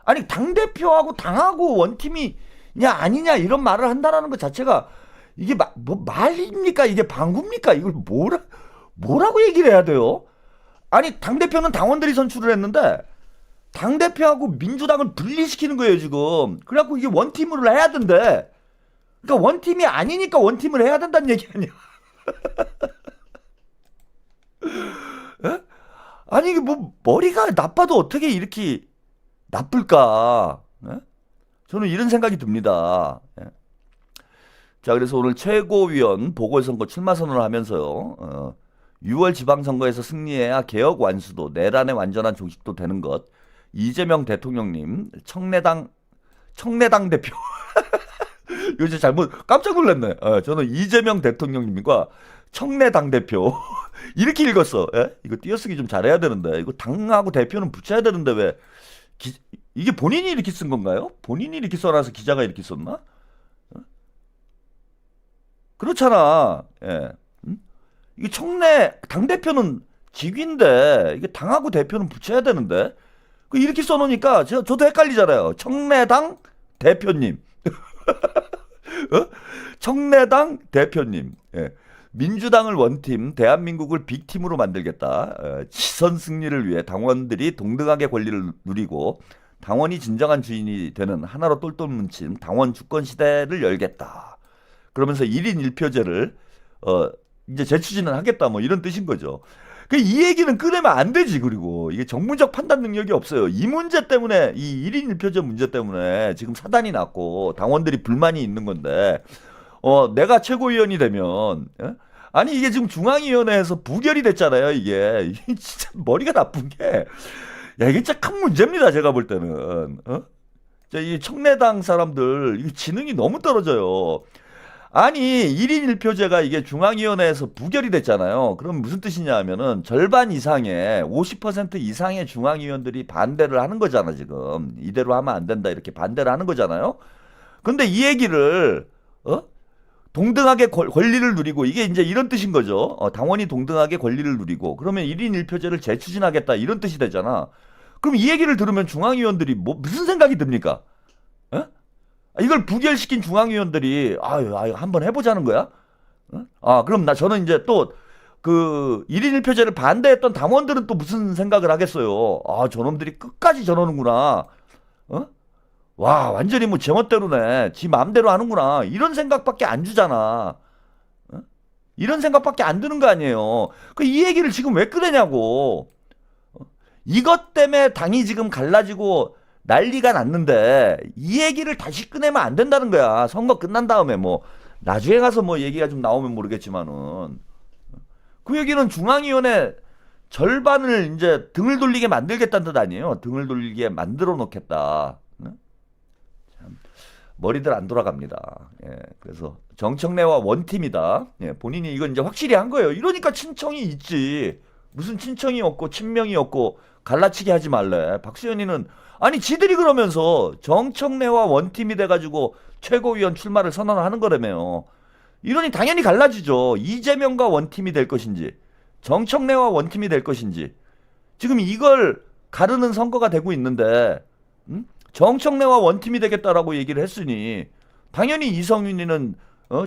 A: 아니 당대표하고 당하고 원팀이냐 아니냐 이런 말을 한다라는 것 자체가 이게 뭐 말입니까? 이게 방구입니까? 이걸 뭐라고 얘기를 해야 돼요? 아니 당대표는 당원들이 선출을 했는데 당대표하고 민주당을 분리시키는 거예요 지금. 그래갖고 이게 원팀으로 해야 된대. 그러니까 원팀이 아니니까 원팀을 해야 된다는 얘기 아니야. 아니 이게 뭐 머리가 나빠도 어떻게 이렇게 나쁠까? 저는 이런 생각이 듭니다. 자, 그래서 오늘 최고위원 보궐선거 출마 선언을 하면서요. 6월 지방선거에서 승리해야 개혁 완수도 내란의 완전한 종식도 되는 것. 이재명 대통령님 청래당 대표 이거 진짜 잘못 깜짝 놀랐네. 저는 이재명 대통령님과 청래당 대표 이렇게 읽었어. 이거 띄어쓰기 좀 잘해야 되는데 이거 당하고 대표는 붙여야 되는데 왜 이게 본인이 이렇게 쓴 건가요? 본인이 이렇게 써놔서 기자가 이렇게 썼나? 그렇잖아. 이게 청래 당대표는 직위인데 이게 당하고 대표는 붙여야 되는데 이렇게 써놓으니까 저도 헷갈리잖아요. 청래당 대표님. 청래당 대표님. 민주당을 원팀, 대한민국을 빅팀으로 만들겠다. 지선 승리를 위해 당원들이 동등하게 권리를 누리고 당원이 진정한 주인이 되는 하나로 똘똘 뭉친 당원 주권 시대를 열겠다. 그러면서 1인 1표제를 이제 재추진을 하겠다 뭐 이런 뜻인 거죠. 이 얘기는 꺼내면 안 되지. 그리고 이게 정무적 판단 능력이 없어요. 이 문제 때문에 이 1인 1표제 문제 때문에 지금 사단이 났고 당원들이 불만이 있는 건데 내가 최고위원이 되면 아니 이게 지금 중앙위원회에서 부결이 됐잖아요. 이게 진짜 머리가 나쁜 게 이게 진짜 큰 문제입니다. 제가 볼 때는 이 청래당 사람들 이게 지능이 너무 떨어져요. 아니 1인 1표제가 이게 중앙위원회에서 부결이 됐잖아요. 그럼 무슨 뜻이냐 하면은 절반 이상의 50% 이상의 중앙위원들이 반대를 하는 거잖아. 지금 이대로 하면 안 된다 이렇게 반대를 하는 거잖아요. 근데 이 얘기를 동등하게 권리를 누리고 이게 이제 이런 뜻인 거죠. 당원이 동등하게 권리를 누리고 그러면 1인 1표제를 재추진하겠다 이런 뜻이 되잖아. 그럼 이 얘기를 들으면 중앙위원들이 무슨 생각이 듭니까? 이걸 부결시킨 중앙위원들이 한번 해보자는 거야? 그럼 저는 이제 또 그 1인 1표제를 반대했던 당원들은 또 무슨 생각을 하겠어요. 아, 저놈들이 끝까지 저러는구나. 어? 와, 완전히 뭐 제멋대로네. 지 마음대로 하는구나. 이런 생각밖에 안 주잖아. 어? 이런 생각밖에 안 드는 거 아니에요. 그 이 얘기를 지금 왜 꺼내냐고. 이것 때문에 당이 지금 갈라지고 난리가 났는데 이 얘기를 다시 꺼내면 안 된다는 거야. 선거 끝난 다음에 뭐 나중에 가서 뭐 얘기가 좀 나오면 모르겠지만은 그 얘기는 중앙위원회 절반을 이제 등을 돌리게 만들겠다는 뜻 아니에요. 등을 돌리게 만들어 놓겠다. 참 머리들 안 돌아갑니다. 예, 그래서 정청래와 원팀이다. 예, 본인이 이건 이제 확실히 한 거예요. 이러니까 친청이 있지. 무슨 친청이 없고 친명이 없고 갈라치기 하지 말래. 박수현이는 아니 지들이 그러면서 정청래와 원팀이 돼가지고 최고위원 출마를 선언하는 거라며요. 이러니 당연히 갈라지죠. 이재명과 원팀이 될 것인지 정청래와 원팀이 될 것인지 지금 이걸 가르는 선거가 되고 있는데 정청래와 원팀이 되겠다라고 얘기를 했으니 당연히 이성윤이는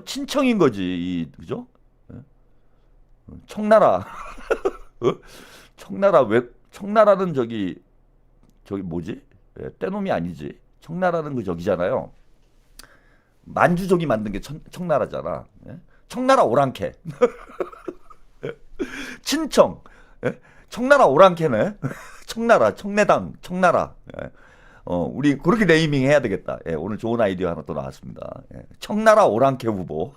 A: 친청인 거지. 그죠? 청나라 청나라 왜 청나라는 저기 뭐지? 떼놈이 아니지. 청나라는 그 저기잖아요. 만주족이 만든 게 청나라잖아. 청나라 오랑캐. 친청. 청나라 오랑캐네. 청나라, 청내당, 청나라. 우리 그렇게 네이밍 해야 되겠다. 오늘 좋은 아이디어 하나 또 나왔습니다. 청나라 오랑캐 후보.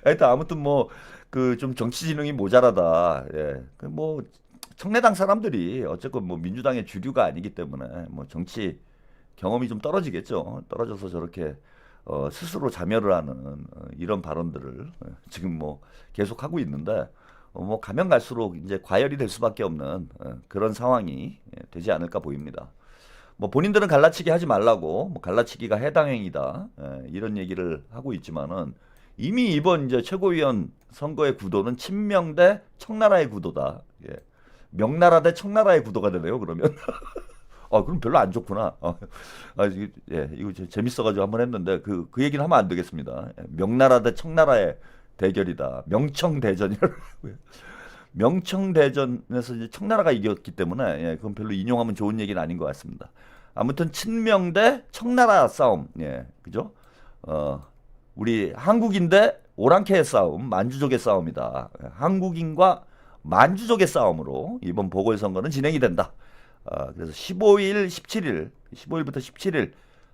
A: 하여튼 아무튼 뭐 그 좀 정치 지능이 모자라다. 그 뭐 청내당 사람들이 어쨌건 뭐 민주당의 주류가 아니기 때문에 뭐 정치 경험이 좀 떨어지겠죠. 떨어져서 저렇게 스스로 자멸을 하는 이런 발언들을 지금 뭐 계속 하고 있는데 뭐 가면 갈수록 이제 과열이 될 수밖에 없는 그런 상황이 되지 않을까 보입니다. 뭐 본인들은 갈라치기 하지 말라고 뭐 갈라치기가 해당 행위다 이런 얘기를 하고 있지만은 이미 이번 이제 최고위원 선거의 구도는 친명 대 청나라의 구도다. 명나라 대 청나라의 구도가 되네요. 그러면 그럼 별로 안 좋구나. 이거 재밌어가지고 한번 했는데 그 얘기는 하면 안 되겠습니다. 명나라 대 청나라의 대결이다. 명청대전이라고요. 명청대전에서 이제 청나라가 이겼기 때문에 그건 별로 인용하면 좋은 얘기는 아닌 것 같습니다. 아무튼 친명 대 청나라 싸움, 그죠? 우리 한국인 대 오랑캐의 싸움, 만주족의 싸움이다. 한국인과 만주족의 싸움으로 이번 보궐선거는 진행이 된다. 그래서 15일부터 17일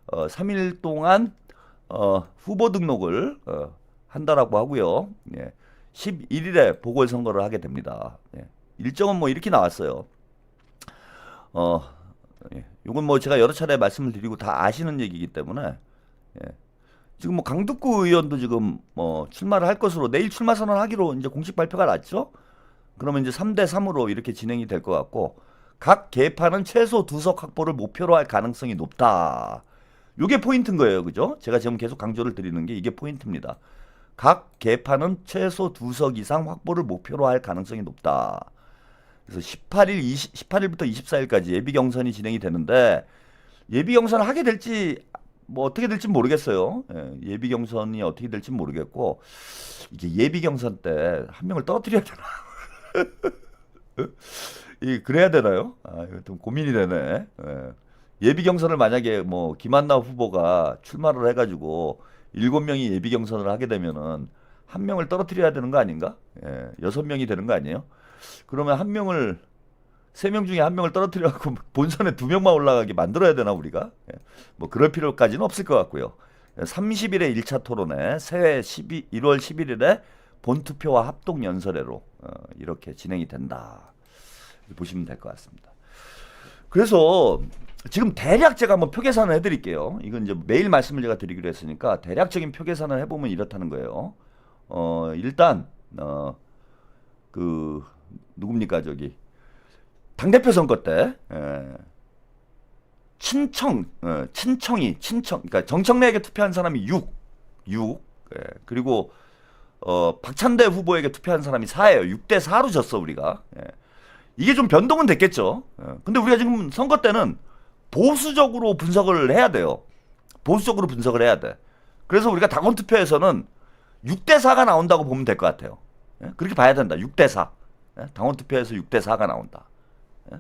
A: 3일 동안 후보 등록을 한다라고 하고요. 11일에 보궐선거를 하게 됩니다. 일정은 뭐 이렇게 나왔어요. 이건 뭐 제가 여러 차례 말씀을 드리고 다 아시는 얘기이기 때문에 지금 뭐 강득구 의원도 지금 뭐 출마를 할 것으로 내일 출마 선언하기로 이제 공식 발표가 났죠. 그러면 이제 3대 3으로 이렇게 진행이 될 것 같고 각 계파는 최소 2석 확보를 목표로 할 가능성이 높다. 이게 포인트인 거예요. 그죠? 제가 지금 계속 강조를 드리는 게 이게 포인트입니다. 각 계파는 최소 2석 이상 확보를 목표로 할 가능성이 높다. 그래서 18일부터 24일까지 예비 경선이 진행이 되는데 예비 경선을 하게 될지 뭐 어떻게 될지 모르겠어요. 예비 경선이 어떻게 될지 모르겠고 이게 예비 경선 때 한 명을 떨어뜨려야 되나? 그래야 되나요? 이거 좀 고민이 되네. 예비 경선을 만약에 뭐 김한나 후보가 출마를 해가지고 7명이 예비 경선을 하게 되면은 한 명을 떨어뜨려야 되는 거 아닌가? 6명이 되는 거 아니에요? 그러면 3명 중에 1명을 떨어뜨려갖고 본선에 2명만 올라가게 만들어야 되나 우리가? 뭐 그럴 필요까지는 없을 것 같고요. 30일에 1차 토론회, 새해 1월 11일에 본투표와 합동연설회로 이렇게 진행이 된다. 보시면 될 것 같습니다. 그래서 지금 대략 제가 한번 표 계산을 해드릴게요. 이건 이제 매일 말씀을 제가 드리기로 했으니까 대략적인 표 계산을 해보면 이렇다는 거예요. 일단 그 누굽니까 저기 당대표 선거 때 친청 그러니까 정청래에게 투표한 사람이 6 그리고 박찬대 후보에게 투표한 사람이 4예요. 6대 4로 졌어 우리가. 이게 좀 변동은 됐겠죠. 근데 우리가 지금 선거 때는 보수적으로 분석을 해야 돼요. 보수적으로 분석을 해야 돼. 그래서 우리가 당원 투표에서는 6대4가 나온다고 보면 될 것 같아요. 예? 그렇게 봐야 된다. 6대4. 예? 당원 투표에서 6대4가 나온다. 예?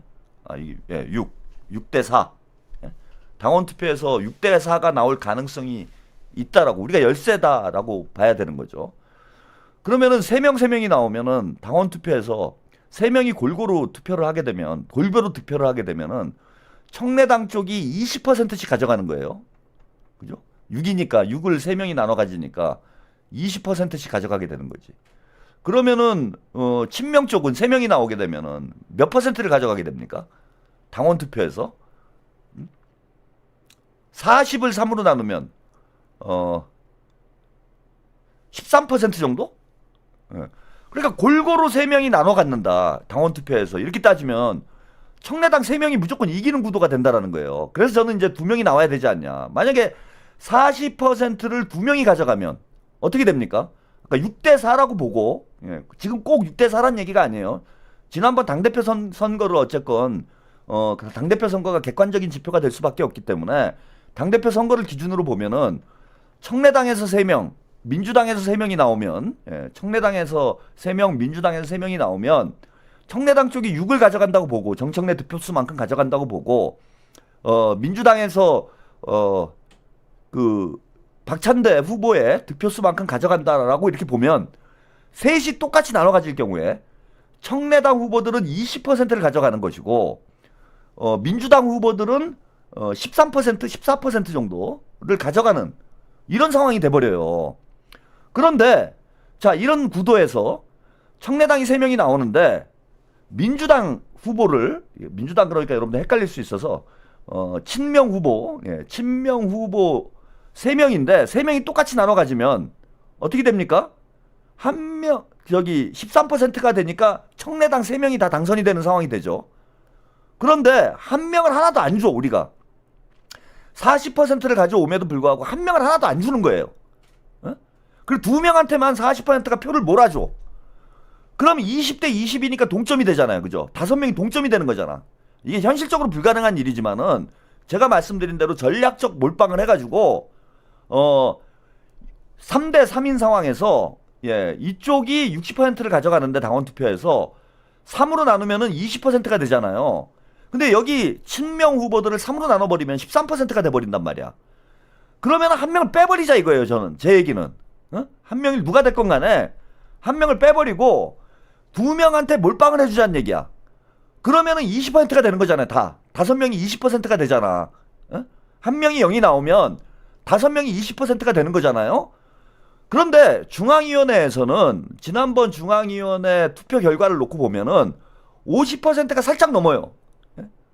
A: 6대4. 예? 당원 투표에서 6대4가 나올 가능성이 있다라고, 우리가 열세다라고 봐야 되는 거죠. 그러면은 3명이 나오면은 당원 투표에서 3명이 골고루 투표를 하게 되면, 청래당 쪽이 20%씩 가져가는 거예요. 그죠? 6이니까 6을 3명이 나눠 가지니까 20%씩 가져가게 되는 거지. 그러면은 친명 쪽은 3명이 나오게 되면은 몇 퍼센트를 가져가게 됩니까? 당원 투표에서 40을 3으로 나누면 13% 정도? 예. 그러니까 골고루 3명이 나눠 갖는다. 당원 투표에서. 이렇게 따지면 청래당 3명이 무조건 이기는 구도가 된다라는 거예요. 그래서 저는 이제 2명이 나와야 되지 않냐. 만약에 40%를 2명이 가져가면 어떻게 됩니까? 그러니까 6대4라고 보고, 예, 지금 꼭 6대4란 얘기가 아니에요. 지난번 당대표 선거를 어쨌건 당대표 선거가 객관적인 지표가 될 수밖에 없기 때문에 당대표 선거를 기준으로 보면은 청래당에서 3명, 민주당에서 3명이 나오면, 예, 청래당에서 3명, 민주당에서 3명이 나오면 청래당 쪽이 6을 가져간다고 보고, 정청래 득표수만큼 가져간다고 보고, 민주당에서 그 박찬대 후보의 득표수만큼 가져간다라고 이렇게 보면 셋이 똑같이 나눠 가질 경우에 청래당 후보들은 20%를 가져가는 것이고, 민주당 후보들은 13%, 14% 정도를 가져가는 이런 상황이 돼버려요. 그런데 자, 이런 구도에서 청래당이 3명이 나오는데 민주당 후보를, 민주당 그러니까 여러분들 헷갈릴 수 있어서 친명 후보, 예, 친명 후보 3명인데 3명이 똑같이 나눠 가지면 어떻게 됩니까? 한 명, 저기 13%가 되니까 청래당 3명이 다 당선이 되는 상황이 되죠. 그런데 한 명을 하나도 안 줘, 우리가. 40%를 가져옴에도 불구하고 한 명을 하나도 안 주는 거예요. 어? 그리고 2명한테만 40%가 표를 몰아줘. 그럼 20대 20이니까 동점이 되잖아요. 그죠? 5명이 동점이 되는 거잖아. 이게 현실적으로 불가능한 일이지만은 제가 말씀드린 대로 전략적 몰빵을 해가지고 3대 3인 상황에서, 예, 이쪽이 60%를 가져가는데 당원 투표에서 3으로 나누면은 20%가 되잖아요. 근데 여기 친명 후보들을 3으로 나눠버리면 13%가 돼버린단 말이야. 그러면 한 명을 빼버리자 이거예요. 저는 제 얘기는, 한 명이 누가 됐건 간에 한 명을 빼버리고 2명한테 몰빵을 해주자는 얘기야. 그러면은 20%가 되는 거잖아요. 다 5명이 20%가 되잖아. 한 명이 0이 나오면 5명이 20%가 되는 거잖아요. 그런데 중앙위원회에서는 지난번 중앙위원회 투표 결과를 놓고 보면은 50%가 살짝 넘어요.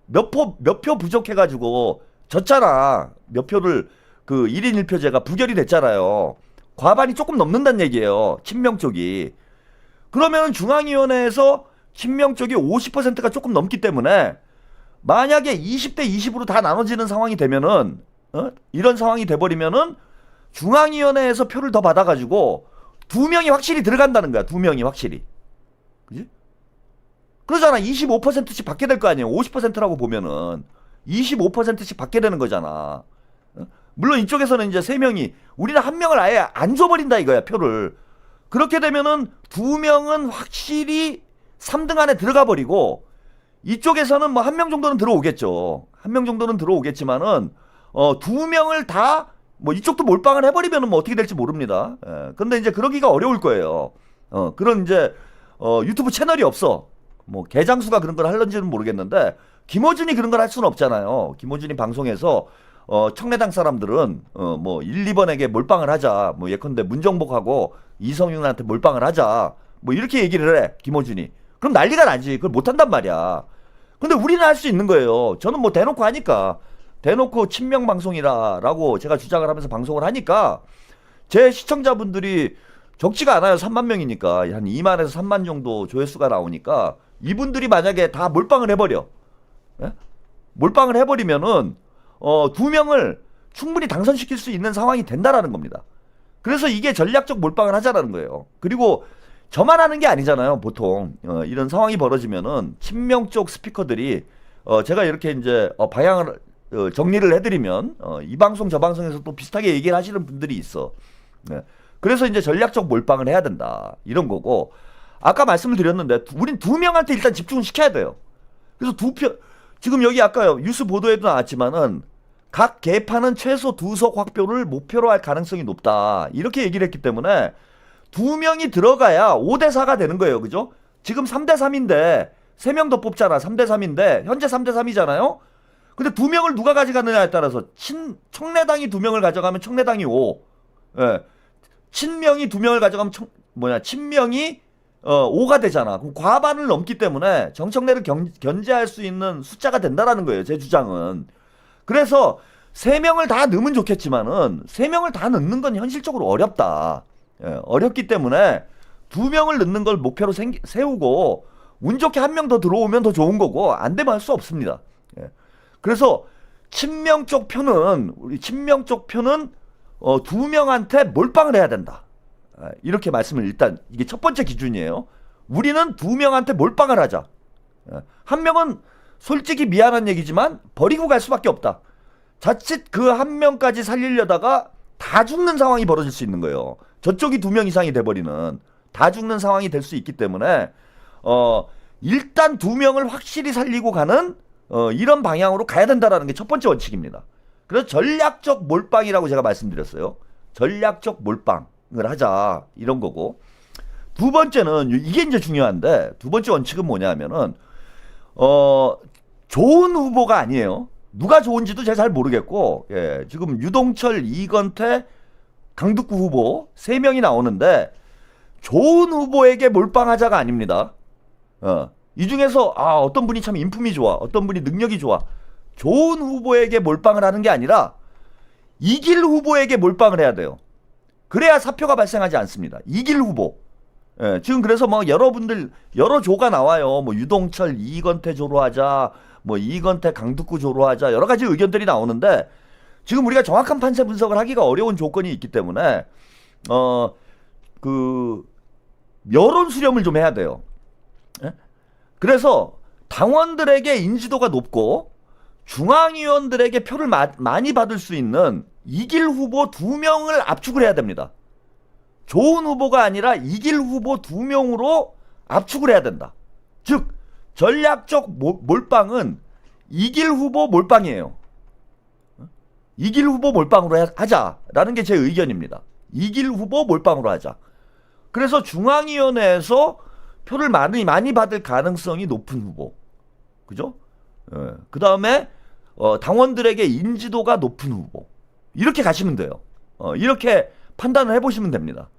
A: 몇 표 부족해가지고 졌잖아. 몇 표를, 그 1인 1표제가 부결이 됐잖아요. 과반이 조금 넘는다는 얘기예요. 친명 쪽이. 그러면 중앙위원회에서 친명 쪽이 50%가 조금 넘기 때문에 만약에 20대 20으로 다 나눠지는 상황이 되면은, 이런 상황이 돼버리면은 중앙위원회에서 표를 더 받아가지고 2명이 확실히 들어간다는 거야. 2명이 확실히. 그지? 그러잖아. 25%씩 받게 될 거 아니에요. 50%라고 보면은 25%씩 받게 되는 거잖아. 물론 이쪽에서는 이제 3명이, 우리는 한 명을 아예 안 줘버린다 이거야, 표를. 그렇게 되면은 2명은 확실히 3등 안에 들어가 버리고, 이쪽에서는 뭐 1명 정도는 들어오겠죠. 1명 정도는 들어오겠지만은 2명을 다 뭐 이쪽도 몰빵을 해버리면은 뭐 어떻게 될지 모릅니다. 예. 근데 이제 그러기가 어려울 거예요. 그런 이제 유튜브 채널이 없어. 뭐 개장수가 그런 걸 할런지는 모르겠는데 김어준이 그런 걸 할 수는 없잖아요. 김어준이 방송에서 청래당 사람들은 뭐 1, 2번에게 몰빵을 하자. 뭐 예컨대 문정복하고 이성윤한테 몰빵을 하자. 뭐 이렇게 얘기를 해. 김어준이. 그럼 난리가 나지. 그걸 못한단 말이야. 근데 우리는 할 수 있는 거예요. 저는 뭐 대놓고 하니까. 대놓고 친명 방송이라고 제가 주장을 하면서 방송을 하니까 제 시청자분들이 적지가 않아요. 3만 명이니까 한 2만에서 3만 정도 조회수가 나오니까 이분들이 만약에 다 몰빵을 해버려, 예? 몰빵을 해버리면은 2명을 충분히 당선시킬 수 있는 상황이 된다라는 겁니다. 그래서 이게 전략적 몰빵을 하자라는 거예요. 그리고 저만 하는 게 아니잖아요. 보통 이런 상황이 벌어지면은 친명 쪽 스피커들이 제가 이렇게 이제 방향을 정리를 해드리면 이 방송 저 방송에서 또 비슷하게 얘기를 하시는 분들이 있어. 네. 그래서 이제 전략적 몰빵을 해야 된다. 이런 거고. 아까 말씀을 드렸는데 우린 두 명한테 일단 집중을 시켜야 돼요. 그래서 지금 여기 아까 뉴스 보도에도 나왔지만은 각 개파는 최소 2석 확보를 목표로 할 가능성이 높다. 이렇게 얘기를 했기 때문에 두 명이 들어가야 5대4가 되는 거예요. 그죠? 지금 3대3인데 3명 더 뽑잖아. 3대3인데 현재 3대3이잖아요. 근데 두 명을 누가 가져가느냐에 따라서 청래당이 두 명을 가져가면 청래당이 5. 예. 친명이 두 명을 가져가면 친명이 5가 되잖아. 그럼 과반을 넘기 때문에 정청래를 견제할 수 있는 숫자가 된다라는 거예요. 제 주장은. 그래서 3명을 다 넣으면 좋겠지만은 3명을 다 넣는 건 현실적으로 어렵다. 예, 어렵기 때문에 2명을 넣는 걸 목표로 세우고 운 좋게 1명 더 들어오면 더 좋은 거고 안 되면 할 수 없습니다. 예. 그래서 친명 쪽 표는 우리 친명 쪽 표는 2명한테 몰빵을 해야 된다. 이렇게 말씀을 일단 이게 첫 번째 기준이에요. 우리는 2명한테 몰빵을 하자. 1명은 솔직히 미안한 얘기지만 버리고 갈 수밖에 없다. 자칫 그 1명까지 살리려다가 다 죽는 상황이 벌어질 수 있는 거예요. 저쪽이 2명 이상이 돼버리는 다 죽는 상황이 될 수 있기 때문에 일단 2명을 확실히 살리고 가는 이런 방향으로 가야 된다라는 게 첫 번째 원칙입니다. 그래서 전략적 몰빵이라고 제가 말씀드렸어요. 전략적 몰빵을 하자 이런 거고, 두 번째는 이게 이제 중요한데 두 번째 원칙은 뭐냐면은 좋은 후보가 아니에요. 누가 좋은지도 제가 잘 모르겠고, 예, 지금 유동철, 이건태, 강북구 후보 3명이 나오는데 좋은 후보에게 몰빵하자가 아닙니다. 이 중에서 어떤 분이 참 인품이 좋아, 어떤 분이 능력이 좋아, 좋은 후보에게 몰빵을 하는 게 아니라 이길 후보에게 몰빵을 해야 돼요. 그래야 사표가 발생하지 않습니다. 이길 후보. 예, 지금 그래서 뭐 여러분들 여러 조가 나와요. 뭐 유동철, 이건태 조로 하자, 뭐 이건태, 강북구 조로 하자, 여러 가지 의견들이 나오는데 지금 우리가 정확한 판세 분석을 하기가 어려운 조건이 있기 때문에 여론 수렴을 좀 해야 돼요. 예? 그래서 당원들에게 인지도가 높고 중앙위원들에게 표를 많이 받을 수 있는 이길 후보 2명을 압축을 해야 됩니다. 좋은 후보가 아니라 이길 후보 2명으로 압축을 해야 된다. 즉 전략적 몰빵은 이길 후보 몰빵이에요. 이길 후보 몰빵으로 하자라는 게 제 의견입니다. 이길 후보 몰빵으로 하자. 그래서 중앙위원회에서 표를 많이 받을 가능성이 높은 후보, 그죠? 그 다음에 당원들에게 인지도가 높은 후보, 이렇게 가시면 돼요. 이렇게 판단을 해보시면 됩니다.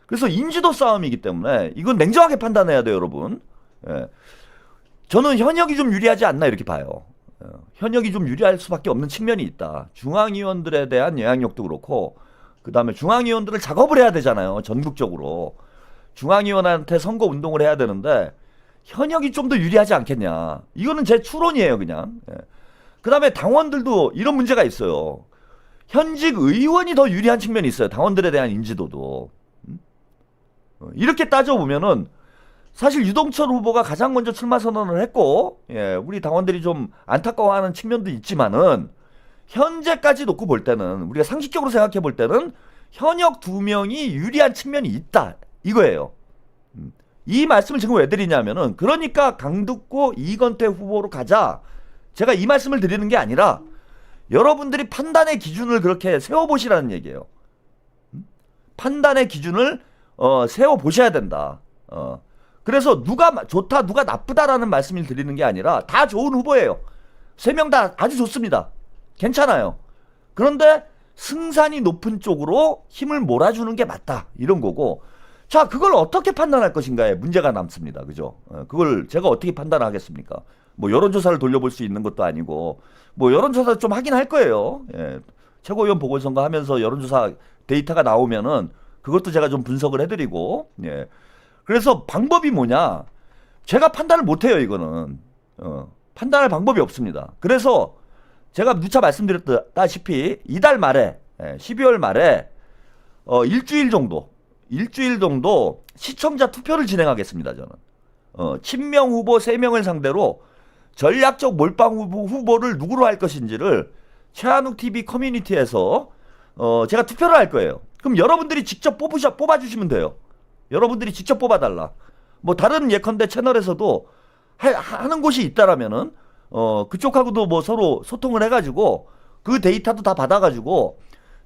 A: 그래서 인지도 싸움이기 때문에 이건 냉정하게 판단해야 돼요, 여러분. 예. 저는 현역이 좀 유리하지 않나 이렇게 봐요. 현역이 좀 유리할 수밖에 없는 측면이 있다. 중앙위원들에 대한 영향력도 그렇고, 그 다음에 중앙위원들을 작업을 해야 되잖아요, 전국적으로. 중앙위원한테 선거 운동을 해야 되는데 현역이 좀 더 유리하지 않겠냐. 이거는 제 추론이에요, 그냥. 예. 그 다음에 당원들도 이런 문제가 있어요. 현직 의원이 더 유리한 측면이 있어요, 당원들에 대한 인지도도. 이렇게 따져보면은 사실 유동철 후보가 가장 먼저 출마 선언을 했고, 예, 우리 당원들이 좀 안타까워하는 측면도 있지만은 현재까지 놓고 볼 때는, 우리가 상식적으로 생각해 볼 때는 현역 2명이 유리한 측면이 있다 이거예요. 이 말씀을 지금 왜 드리냐면은, 그러니까 강북구 이건태 후보로 가자, 제가 이 말씀을 드리는 게 아니라 여러분들이 판단의 기준을 그렇게 세워보시라는 얘기예요. 판단의 기준을 세워보셔야 된다. 그래서 누가 좋다 누가 나쁘다라는 말씀을 드리는 게 아니라 다 좋은 후보예요. 3명 다 아주 좋습니다. 괜찮아요. 그런데 승산이 높은 쪽으로 힘을 몰아주는 게 맞다, 이런 거고, 자, 그걸 어떻게 판단할 것인가에 문제가 남습니다. 그죠? 그걸 제가 어떻게 판단하겠습니까? 뭐 여론조사를 돌려볼 수 있는 것도 아니고, 뭐 여론조사 좀 하긴 할 거예요. 예. 최고위원 보궐선거 하면서 여론조사 데이터가 나오면은 그것도 제가 좀 분석을 해드리고, 예. 그래서 방법이 뭐냐? 제가 판단을 못해요, 이거는. 판단할 방법이 없습니다. 그래서 제가 누차 말씀드렸다시피 이달 말에, 12월 말에 일주일 정도 시청자 투표를 진행하겠습니다, 저는. 친명 후보 3명을 상대로 전략적 몰빵 후보를 누구로 할 것인지를 최한욱 TV 커뮤니티에서 제가 투표를 할 거예요. 그럼 여러분들이 직접 뽑아주시면 돼요. 여러분들이 직접 뽑아달라. 뭐 다른 예컨대 채널에서도 하는 곳이 있다라면은 그쪽하고도 뭐 서로 소통을 해가지고 그 데이터도 다 받아가지고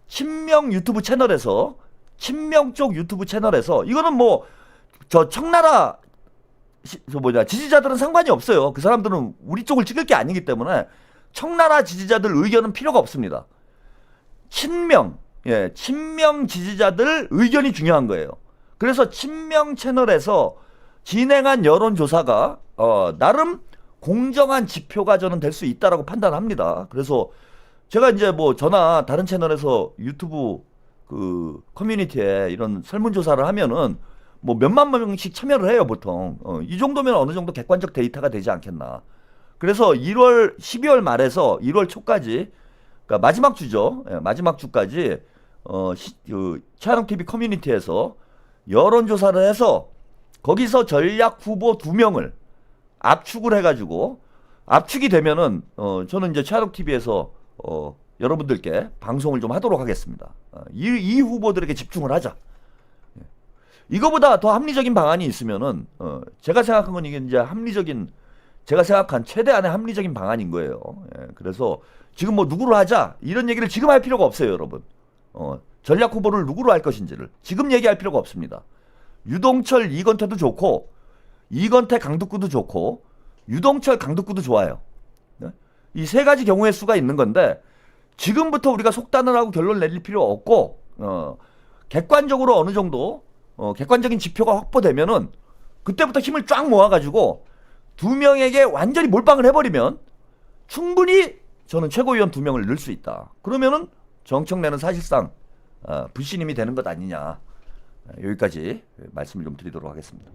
A: 친명 유튜브 채널에서 친명 쪽 유튜브 채널에서 이거는 뭐 저 청나라 지지자들은 상관이 없어요. 그 사람들은 우리 쪽을 찍을 게 아니기 때문에 청나라 지지자들 의견은 필요가 없습니다. 친명 지지자들 의견이 중요한 거예요. 그래서 친명 채널에서 진행한 여론조사가 나름 공정한 지표가 저는 될 수 있다라고 판단합니다. 그래서 제가 이제 뭐 저나 다른 채널에서 유튜브 그 커뮤니티에 이런 설문조사를 하면은 뭐 몇만 명씩 참여를 해요, 보통. 이 정도면 어느 정도 객관적 데이터가 되지 않겠나. 그래서 12월 말에서 1월 초까지, 그러니까 마지막 주죠. 마지막 주까지, 최한옥TV 커뮤니티에서 여론조사를 해서 거기서 전략 후보 2명을 압축을 해가지고, 압축이 되면은, 저는 이제 최한옥TV에서, 여러분들께 방송을 좀 하도록 하겠습니다. 이 후보들에게 집중을 하자. 이거보다 더 합리적인 방안이 있으면은 제가 생각한 건 이게 이제 제가 생각한 최대한의 합리적인 방안인 거예요. 그래서 지금 뭐 누구로 하자 이런 얘기를 지금 할 필요가 없어요, 여러분. 전략 후보를 누구로 할 것인지를 지금 얘기할 필요가 없습니다. 유동철 이건태도 좋고 이건태 강덕구도 좋고 유동철 강덕구도 좋아요. 이 세 가지 경우의 수가 있는 건데 지금부터 우리가 속단을 하고 결론 내릴 필요 없고 객관적으로 어느 정도 객관적인 지표가 확보되면은 그때부터 힘을 쫙 모아가지고 2명에게 완전히 몰빵을 해버리면 충분히 저는 최고위원 2명을 넣을 수 있다. 그러면은 정청래는 사실상 불신임이 되는 것 아니냐. 여기까지 말씀을 좀 드리도록 하겠습니다.